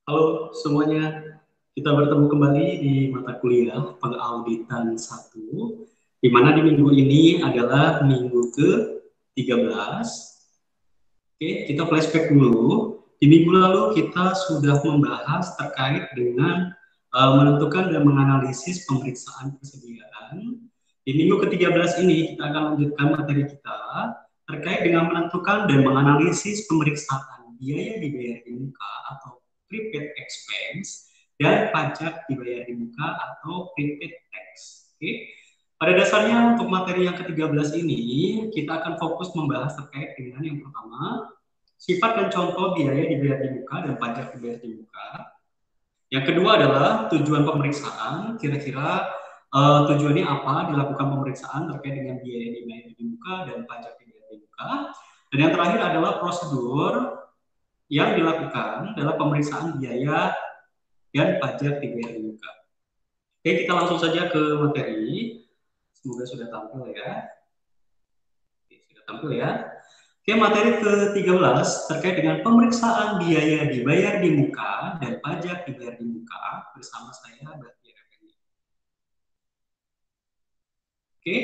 Halo semuanya, kita bertemu kembali di mata kuliah pengauditan 1, di mana di minggu ini adalah minggu ke-13. Oke, kita flashback dulu. Di minggu lalu kita sudah membahas terkait dengan menentukan dan menganalisis pemeriksaan persediaan. Di minggu ke-13 ini kita akan lanjutkan materi kita terkait dengan menentukan dan menganalisis pemeriksaan biaya dibayar di muka atau prepaid expense dan pajak dibayar di muka atau prepaid tax. Oke. Pada dasarnya untuk materi yang ke-13 ini kita akan fokus membahas terkait dengan yang pertama, sifat dan contoh biaya dibayar di muka dan pajak dibayar di muka. Yang kedua adalah tujuan pemeriksaan, kira-kira tujuannya apa dilakukan pemeriksaan terkait dengan biaya dibayar di muka dan pajak dibayar di muka. Dan yang terakhir adalah prosedur yang dilakukan dalam pemeriksaan biaya dan pajak dibayar di muka. Oke, kita langsung saja ke materi. Semoga sudah tampil ya. Oke, sudah tampil ya. Oke, materi ke-13 terkait dengan pemeriksaan biaya dibayar di muka dan pajak dibayar di muka bersama saya, Batia Effendi. Oke,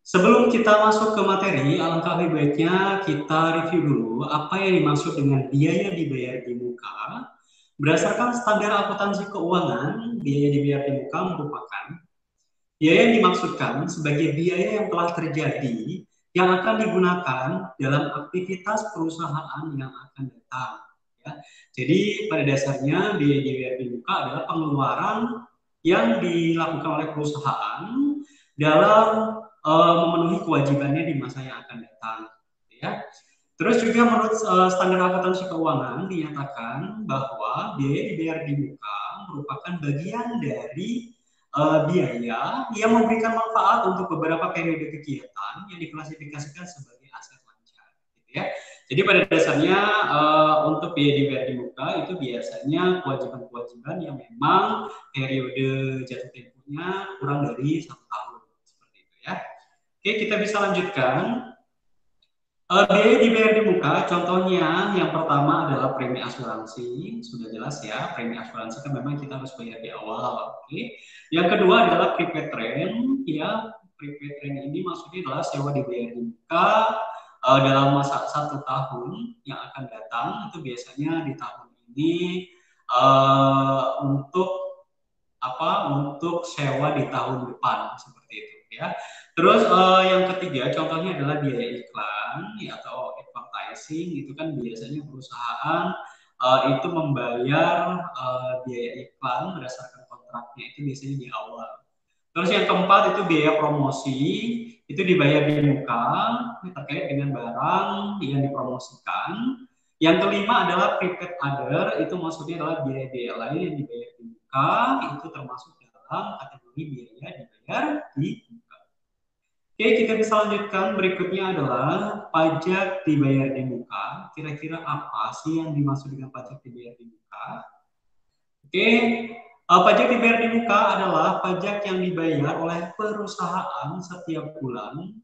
sebelum kita masuk ke materi, alangkah lebih baiknya kita review dulu apa yang dimaksud dengan biaya dibayar di muka. Berdasarkan standar akuntansi keuangan, biaya dibayar di muka merupakan biaya yang dimaksudkan sebagai biaya yang telah terjadi yang akan digunakan dalam aktivitas perusahaan yang akan datang. Ya. Jadi pada dasarnya biaya dibayar di muka adalah pengeluaran yang dilakukan oleh perusahaan dalam memenuhi kewajibannya di masa yang akan datang. Ya. Terus juga menurut standar akuntansi keuangan dinyatakan bahwa biaya dibayar di muka merupakan bagian dari biaya yang memberikan manfaat untuk beberapa periode kegiatan yang diklasifikasikan sebagai aset lancar, gitu ya. Jadi pada dasarnya untuk biaya dibayar di muka itu biasanya kewajiban-kewajiban yang memang periode jatuh temponya kurang dari 1 tahun, seperti itu ya. Oke, kita bisa lanjutkan. Biaya dibayar di muka, contohnya yang pertama adalah premi asuransi, sudah jelas ya, premi asuransi kan memang kita harus bayar di awal. Oke. Yang kedua adalah prepaid rent, ya, prepaid rent ini maksudnya adalah sewa dibayar di muka dalam masa 1 tahun yang akan datang, itu biasanya di tahun ini untuk untuk sewa di tahun depan seperti itu ya. Terus yang ketiga contohnya adalah biaya iklan ya, atau advertising. Itu kan biasanya perusahaan itu membayar biaya iklan berdasarkan kontraknya, itu biasanya di awal. Terus yang keempat itu biaya promosi, itu dibayar di muka terkait dengan barang yang dipromosikan. Yang kelima adalah prepaid other, itu maksudnya adalah biaya-biaya lain yang dibayar di muka, itu termasuk dalam kategori biaya dibayar di muka. Oke, kita bisa lanjutkan. Berikutnya adalah pajak dibayar di muka. Kira-kira apa sih yang dimaksud dengan pajak dibayar di muka? Oke, pajak dibayar di muka adalah pajak yang dibayar oleh perusahaan setiap bulan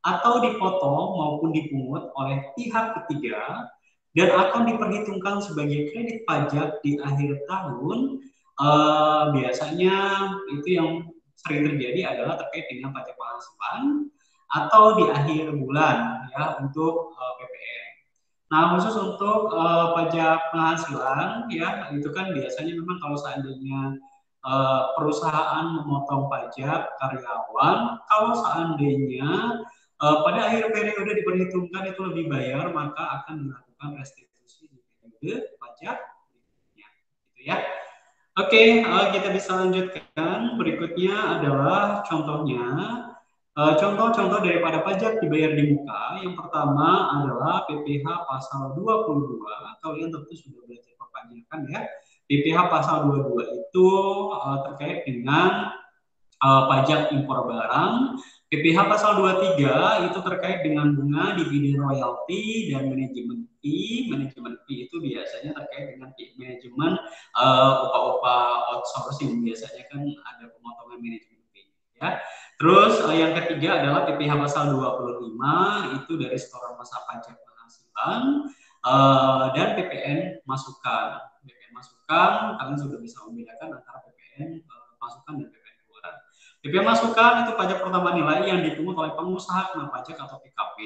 atau dipotong maupun dipungut oleh pihak ketiga dan akan diperhitungkan sebagai kredit pajak di akhir tahun. Biasanya itu yang sering terjadi adalah terkait dengan pajak penghasilan atau di akhir bulan ya untuk PPN. Nah, khusus untuk pajak penghasilan ya, itu kan biasanya memang kalau seandainya perusahaan memotong pajak karyawan, kalau seandainya pada akhir periode diperhitungkan itu lebih bayar, maka akan dilakukan restitusi di periode pajak berikutnya, gitu ya. Oke, kita bisa lanjutkan. Berikutnya adalah contohnya. Contoh-contoh daripada pajak dibayar di muka, yang pertama adalah PPh pasal 22. Kalian tentu sudah belajar perpajakan ya. PPh pasal 22 itu terkait dengan pajak impor barang. PPh pasal 23 itu terkait dengan bunga, dividen, royalti, dan manajemen fee. Manajemen fee itu biasanya terkait dengan manajemen upah-upah outsourcing. Biasanya kan ada pemotongan manajemen fee ya. Terus yang ketiga adalah PPh pasal 25, itu dari setoran masa pajak penghasilan dan PPN masukan. masukan, kalian sudah bisa membedakan antara PPN masukan dan PPN keluaran. PPN masukan itu pajak pertama nilai yang dipungut oleh pengusaha kena pajak atau PKP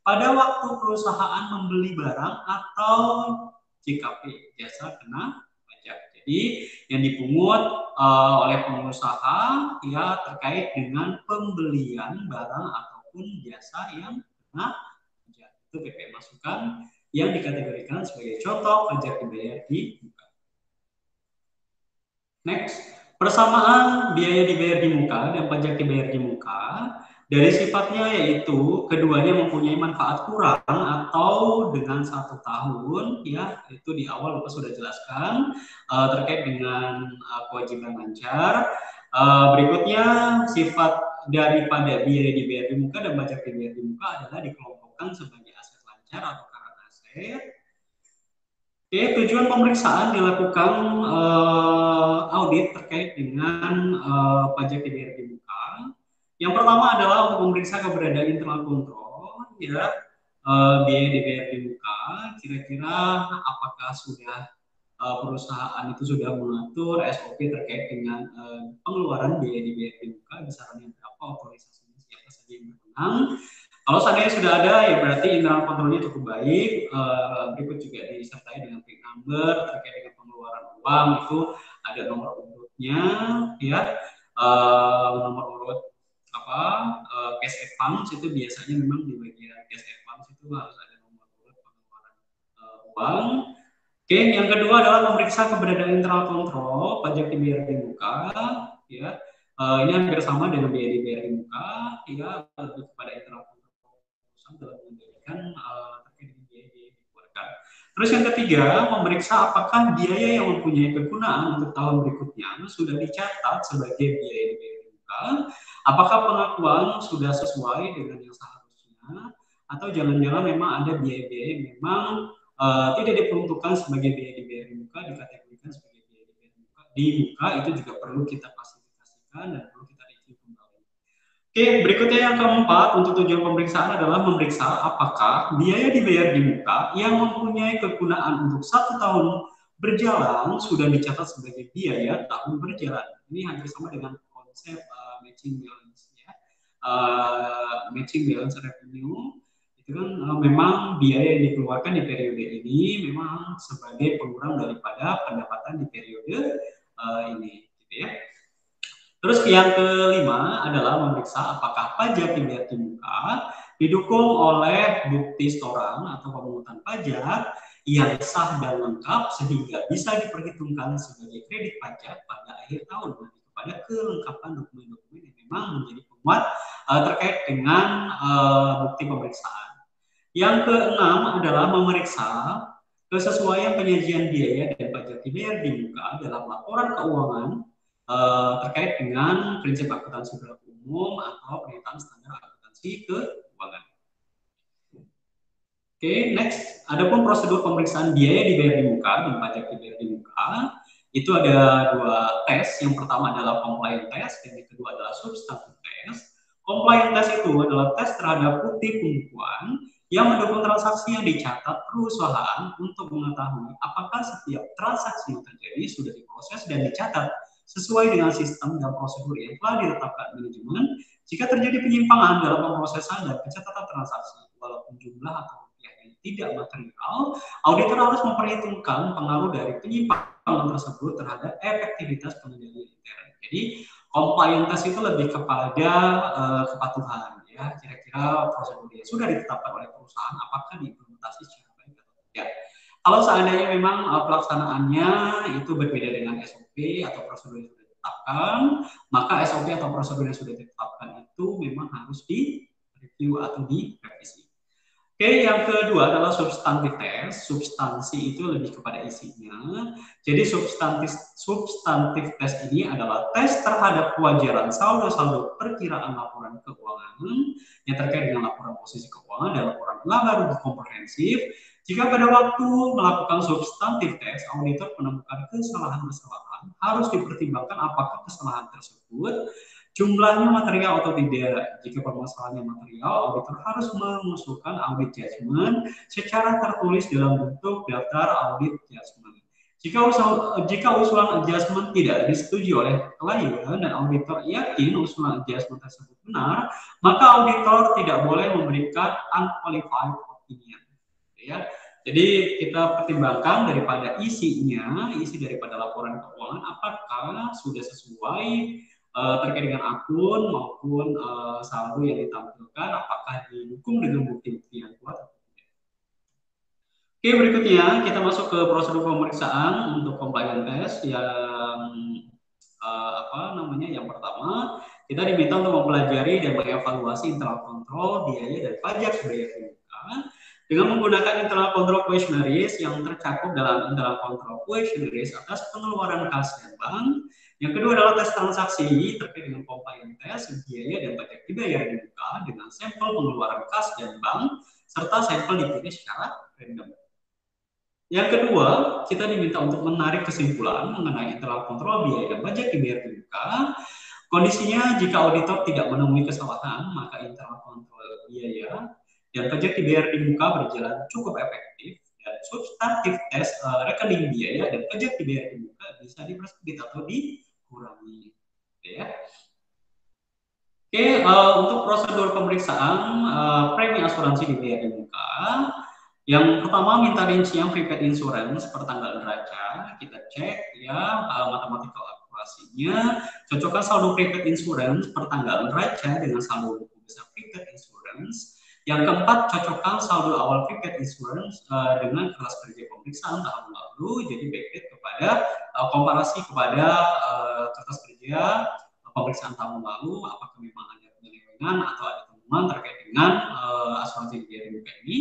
pada waktu perusahaan membeli barang atau JKP, jasa kena pajak. Jadi yang dipungut oleh pengusaha ya terkait dengan pembelian barang ataupun jasa yang kena pajak. Itu PPN masukan yang dikategorikan sebagai contoh pajak dibayar di muka. Next, persamaan biaya dibayar di muka dan pajak dibayar di muka dari sifatnya yaitu keduanya mempunyai manfaat kurang atau dengan 1 tahun ya, itu di awal Bapak sudah jelaskan terkait dengan kewajiban lancar. Berikutnya sifat daripada biaya dibayar di muka dan pajak dibayar di muka adalah dikelompokkan sebagai aset lancar atau current asset. Oke, tujuan pemeriksaan dilakukan audit terkait dengan pajak dibayar di muka. Yang pertama adalah untuk memeriksa keberadaan internal kontrol, ya, biaya dibayar di muka. Kira-kira apakah sudah perusahaan itu sudah mengatur SOP terkait dengan pengeluaran biaya dibayar di muka, besarannya berapa, otorisasinya siapa saja yang berwenang. Kalau seandainya sudah ada, ya berarti internal kontrolnya cukup baik. Berikut juga disertai dengan PIN number terkait dengan pengeluaran uang, itu ada nomor urutnya, ya. Nomor urut cash advance itu biasanya memang di bagian cash advance itu harus ada nomor urut pengeluaran uang. Oke, yang kedua adalah memeriksa keberadaan internal kontrol pajak dibayar di muka, ya. Ini hampir sama dengan biaya dibayar di muka, ya, lebih kepada internal kontrol dalam mengendalikan terkait dengan biaya yang dikeluarkan. Terus yang ketiga, memeriksa apakah biaya yang mempunyai kegunaan untuk tahun berikutnya sudah dicatat sebagai biaya dibayar di muka, apakah pengakuan sudah sesuai dengan yang seharusnya, atau jangan-jangan memang ada biaya-biaya yang memang tidak diperuntukkan sebagai biaya dibayar di muka, dikategorikan sebagai biaya dibayar di muka, itu juga perlu kita klasifikasikan dan perlu kita review kembali. Oke, berikutnya yang keempat untuk tujuan pemeriksaan adalah memeriksa apakah biaya dibayar di muka yang mempunyai kegunaan untuk 1 tahun berjalan sudah dicatat sebagai biaya tahun berjalan. Ini hampir sama dengan konsep matching balance, ya. Matching balance revenue itu kan memang biaya yang dikeluarkan di periode ini memang sebagai pengurang daripada pendapatan di periode ini, gitu ya. Terus yang kelima adalah memeriksa apakah pajak dibayar di muka didukung oleh bukti setoran atau pemungutan pajak yang sah dan lengkap sehingga bisa diperhitungkan sebagai kredit pajak pada akhir tahun, kepada kelengkapan dokumen-dokumen yang memang menjadi penguat terkait dengan bukti pemeriksaan. Yang keenam adalah memeriksa kesesuaian penyajian biaya dan pajak dibayar di muka dalam laporan keuangan terkait dengan prinsip akuntansi berlaku umum atau pernyataan standar akuntansi keuangan. Oke, next. Adapun prosedur pemeriksaan biaya dibayar di muka dan pajak dibayar di muka, itu ada 2 tes. Yang pertama adalah compliance test dan yang kedua adalah substantive test. Compliance test itu adalah tes terhadap bukti pembukuan yang mendukung transaksi yang dicatat perusahaan untuk mengetahui apakah setiap transaksi yang terjadi sudah diproses dan dicatat sesuai dengan sistem dan prosedur yang telah ditetapkan manajemen. Jika terjadi penyimpangan dalam pemrosesan dan pencatatan transaksi, walaupun jumlah atau rupiahnya tidak material, auditor harus memperhitungkan pengaruh dari penyimpangan tersebut terhadap efektivitas pengendalian intern. Jadi, compliance test itu lebih kepada kepatuhan, ya. Kira-kira prosedur yang sudah ditetapkan oleh perusahaan apakah diimplementasi secara baik atau tidak. Kalau seandainya memang pelaksanaannya itu berbeda dengan SOP atau prosedur yang sudah ditetapkan, maka SOP atau prosedur yang sudah ditetapkan itu memang harus direview atau direvisi. Oke, yang kedua adalah substantif test. Substansi itu lebih kepada isinya. Jadi substantif test ini adalah tes terhadap kewajaran saldo-saldo perkiraan laporan keuangan yang terkait dengan laporan posisi keuangan dan laporan laba rugi komprehensif. Jika pada waktu melakukan substantif test, auditor menemukan kesalahan-kesalahan, harus dipertimbangkan apakah kesalahan tersebut jumlahnya material atau tidak. Jika permasalahannya material, auditor harus mengusulkan audit judgment secara tertulis dalam bentuk daftar audit judgment. Jika usulan adjustment tidak disetujui oleh klien dan auditor yakin usulan adjustment tersebut benar, maka auditor tidak boleh memberikan unqualified opinion. Ya. Jadi kita pertimbangkan daripada isi daripada laporan keuangan apakah sudah sesuai terkait dengan akun maupun saldo yang ditampilkan, apakah didukung dengan bukti-bukti yang kuat. Oke, berikutnya kita masuk ke prosedur pemeriksaan untuk compliance test yang yang pertama kita diminta untuk mempelajari dan mengevaluasi internal control biaya dan pajak sebagai pembuka dengan menggunakan internal control questionnaires yang tercakup dalam internal control questionnaires atas pengeluaran kas dan bank. Yang kedua adalah tes transaksi terkait dengan compliance test biaya dan pajak dibayar di muka dengan sampel pengeluaran kas dan bank serta sampel dipilih secara random. Yang kedua, kita diminta untuk menarik kesimpulan mengenai internal kontrol biaya dan pajak dibayar di muka. Kondisinya jika auditor tidak menemui kesalahan, maka internal kontrol biaya dan pajak dibayar di muka berjalan cukup efektif dan substantif tes rekening biaya dan pajak dibayar di muka bisa dipersempit atau dikurangi. Ya. Oke, untuk prosedur pemeriksaan premi asuransi dibayar di muka. Yang pertama minta rincian prepaid insurance per tanggal neraca, kita cek ya matematikal akurasinya, cocokkan saldo prepaid insurance per tanggal neraca dengan saldo buku besar prepaid insurance. Yang keempat, cocokkan saldo awal prepaid insurance dengan kelas kerja pemeriksaan tahun lalu, jadi backdate kepada komparasi kepada kertas kerja pemeriksaan tahun lalu, apakah memang ada penyelewengan atau ada temuan terkait dengan asuransi biaya di muka ini.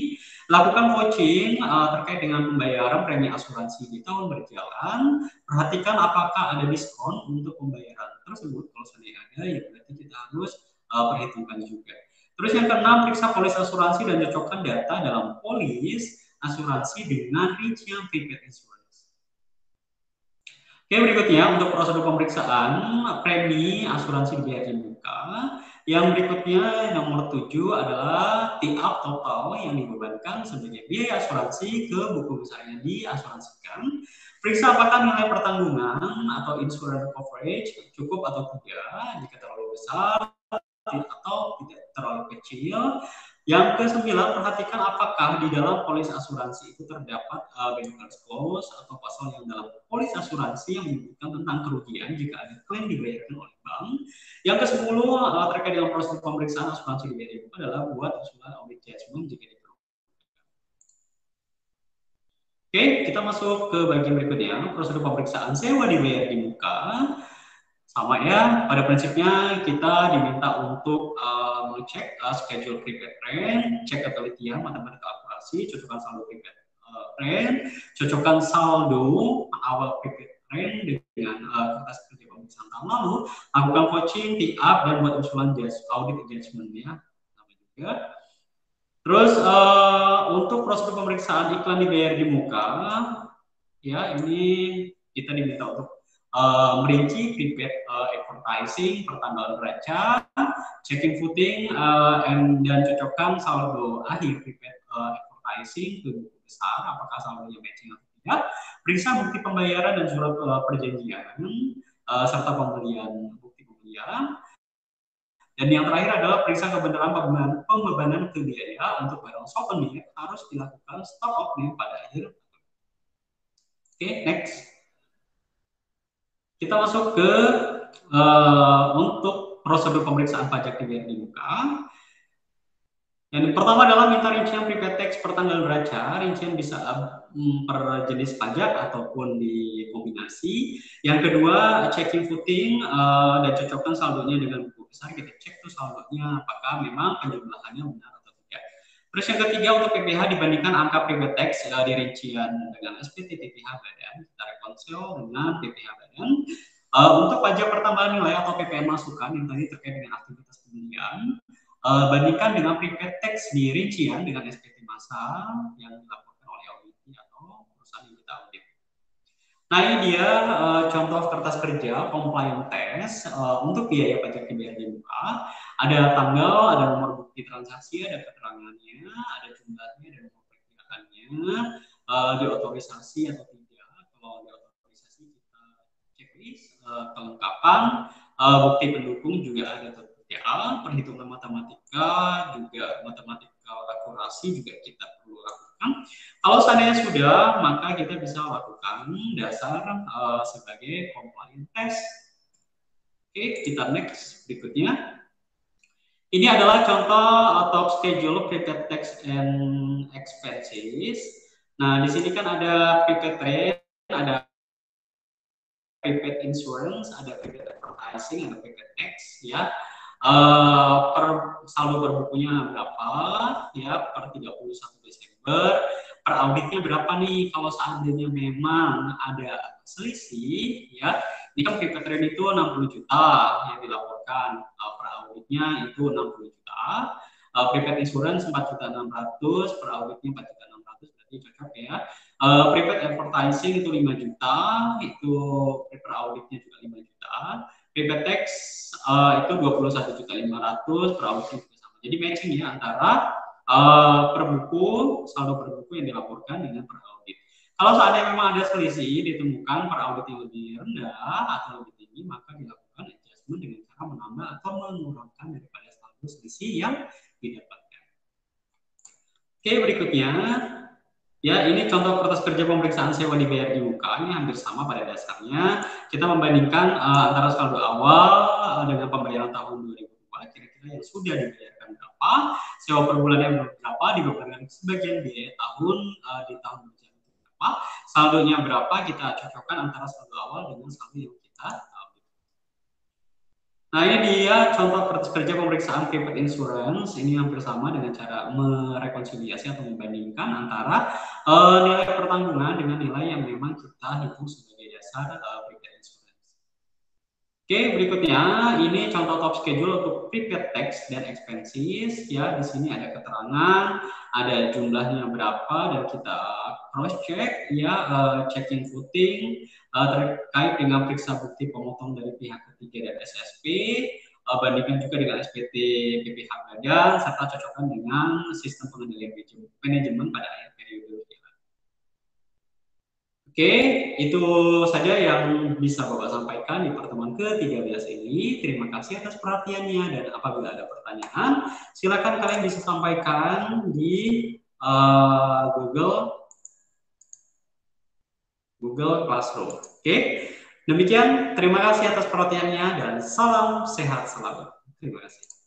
Lakukan vouching terkait dengan pembayaran premi asuransi di tahun berjalan. Perhatikan apakah ada diskon untuk pembayaran tersebut. Kalau seandainya ada, ya berarti kita harus perhitungkan juga. Terus yang keenam, periksa polis asuransi dan cocokkan data dalam polis asuransi dengan rincian prepaid insurance. Oke, berikutnya untuk prosedur pemeriksaan premi asuransi dibayar di muka. Yang berikutnya nomor 7 adalah tiap total yang dibebankan sebagai biaya asuransi ke buku besar yang diasuransikan. Periksa apakah nilai pertanggungan atau insurance coverage cukup atau tidak, jika terlalu besar atau tidak terlalu kecil. Yang ke-9, perhatikan apakah di dalam polis asuransi itu terdapat benefit clause atau pasal yang dalam polis asuransi yang menyebutkan tentang kerugian jika ada klaim dibayarkan oleh bank. Yang ke-10, terkait dengan proses pemeriksaan asuransi dibayar di muka adalah buat usulan audit judgment jika diperlukan. Oke, kita masuk ke bagian berikutnya, prosedur pemeriksaan sewa dibayar di muka. Sama ya, pada prinsipnya kita diminta untuk mengecek schedule prepaid rent, cek ketelitian matematika akurasi, cocokkan saldo prepaid rent, cocokkan saldo awal prepaid rent dengan kertas kerja pemeriksaan tahun lalu, lakukan vouching, tiap dan buat usulan audit adjustment ya, sama juga. Terus untuk prosedur pemeriksaan iklan dibayar di muka, ya ini kita diminta untuk merinci prepaid advertising per tanggal neraca, checking footing dan cocokkan saldo akhir prepaid advertising ke buku besar, apakah saldonya matching atau tidak, periksa bukti pembayaran dan surat perjanjian serta bukti pembelian. Dan yang terakhir adalah periksa kebenaran pembebanan ke biaya untuk barang souvenir harus dilakukan stop output pada akhir. Oke, next. Kita masuk ke untuk prosedur pemeriksaan pajak dibayar di muka. Yang pertama adalah minta rincian prepaid tax per tanggal neraca. Rincian bisa per jenis pajak ataupun dikombinasi. Yang kedua, checking footing dan cocokkan saldonya dengan buku besar. Kita cek tuh saldonya apakah memang penjumlahannya benar atau tidak. Terus yang ketiga, untuk PPh dibandingkan angka prepaid tax di rincian dengan SPT PPh badan, kita rekonsil dengan PPh badan. Untuk pajak pertambahan nilai atau PPN masukan yang tadi terkait dengan aktivitas pembelian, bandingkan dengan prepaid tax di rincian dengan SPT massa yang dilaporkan oleh audit atau perusahaan yang kita audit. Nah ini dia contoh kertas kerja compliance test untuk biaya pajak dibayar di muka. Ada tanggal, ada nomor bukti transaksi, ada keterangannya, ada jumlahnya, ada nomor perkiraannya, diotorisasi atau tidak. Kalau kelengkapan, bukti pendukung juga ada tutorial, perhitungan matematika, juga matematika akurasi juga kita perlu lakukan. Kalau seandainya sudah, maka kita bisa lakukan dasar sebagai compliance test. Oke, kita next berikutnya. Ini adalah contoh top schedule prepaid tax and expenses. Nah, di sini kan ada prepaid trade, ada prepaid insurance, ada prepaid advertising, ada prepaid tax, ya. Per saldo berbukunya berapa, ya, per 31 Desember. Per auditnya berapa nih kalau seandainya memang ada selisih, ya. Ini kan prepaid trade itu 60 juta yang dilaporkan, per auditnya itu 60 juta. Prepaid insurance 4.600.000, per auditnya 4.600.000, berarti cocok ya. Prepaid advertising itu 5 juta, itu per auditnya juga 5 juta. Prepaid tax itu 21.500.000, per auditnya juga sama. Jadi matching ya antara per buku, saldo per buku yang dilaporkan dengan per audit. Kalau seandainya memang ada selisih ditemukan per audit yang lebih rendah atau lebih tinggi, maka dilakukan adjustment dengan cara menambah atau mengurangkan daripada saldo selisih yang didapatkan. Oke, berikutnya. Ya, ini contoh kertas kerja pemeriksaan sewa dibayar di muka. Ini hampir sama pada dasarnya. Kita membandingkan antara saldo awal dengan pembayaran tahun 2002. Kira-kira yang sudah dibayarkan berapa, sewa per bulannya berapa, dibebankan sebagian biaya tahun di tahun berapa, saldonya berapa, kita cocokkan antara saldo awal dengan saldo yang kita. Nah, ini dia contoh kertas kerja pemeriksaan prepaid insurance. Ini hampir sama dengan cara merekonsiliasi atau membandingkan antara nilai pertanggungan dengan nilai yang memang kita hitung sebagai dasar prepaid insurance. Oke, berikutnya ini contoh top schedule untuk prepaid tax dan expenses. Ya, di sini ada keterangan, ada jumlahnya berapa dan kita cross check ya, checking footing terkait dengan periksa bukti pemotong dari pihak ketiga dan SSP, bandingkan juga dengan SPT PPH Badan serta cocokkan dengan sistem pengendalian manajemen pada akhir periode. Oke, itu saja yang bisa Bapak sampaikan di pertemuan ke-13 ini. Terima kasih atas perhatiannya dan apabila ada pertanyaan, silakan kalian bisa sampaikan di Google Classroom. Oke, demikian. Terima kasih atas perhatiannya dan salam sehat selalu. Terima kasih.